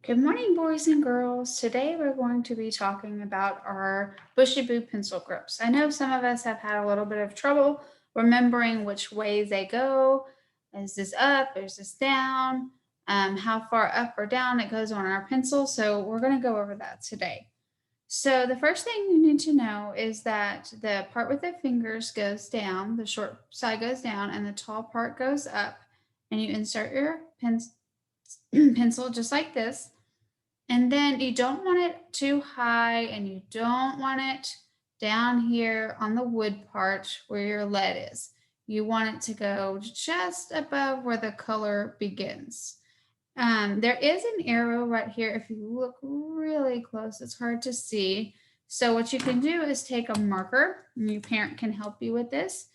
Good morning, boys and girls. Today we're going to be talking about our Bushibu pencil grips. I know some of us have had a little bit of trouble remembering which ways they go. Is this up? Is this down? How far up or down it goes on our pencil. So we're going to go over that today. So the first thing you need to know is that the part with the fingers goes down, the short side goes down, and the tall part goes up. And you insert your pencil just like this. And then you don't want it too high and you don't want it down here on the wood part where your lead is. You want it to go just above where the color begins. There is an arrow right here. If you look really close, it's hard to see. So what you can do is take a marker, and your parent can help you with this,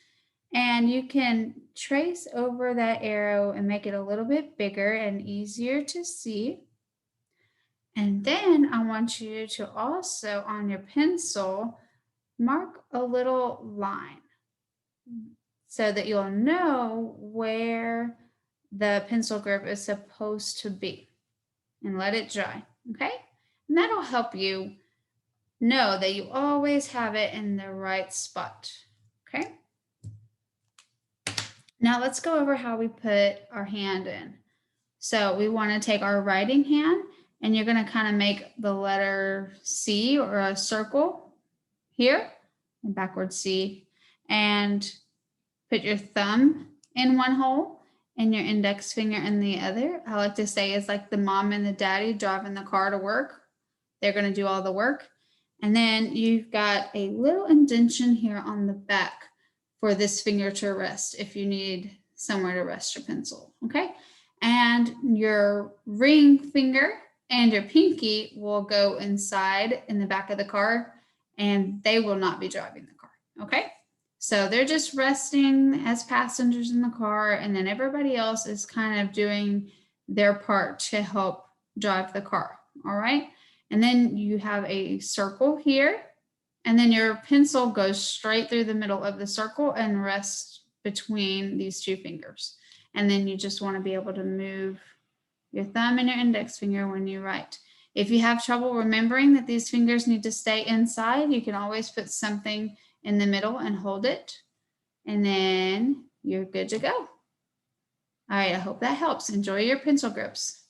and you can trace over that arrow and make it a little bit bigger and easier to see. And then I want you to also, on your pencil, mark a little line so that you'll know where the pencil grip is supposed to be, and let it dry, okay? And that'll help you know that you always have it in the right spot, okay? Now let's go over how we put our hand in. So we want to take our writing hand, and you're going to kind of make the letter C or a circle here, and backward C, and put your thumb in one hole and your index finger in the other. I like to say it's like the mom and the daddy driving the car to work. They're going to do all the work. And then you've got a little indentation here on the back for this finger to rest if you need somewhere to rest your pencil, okay? And your ring finger and your pinky will go inside in the back of the car, and they will not be driving the car, okay? So they're just resting as passengers in the car, and then everybody else is kind of doing their part to help drive the car, all right? And then you have a circle here, and then your pencil goes straight through the middle of the circle and rests between these two fingers. And then you just want to be able to move your thumb and your index finger when you write. If you have trouble remembering that these fingers need to stay inside, you can always put something in the middle and hold it, and then you're good to go. All right, I hope that helps. Enjoy your pencil grips.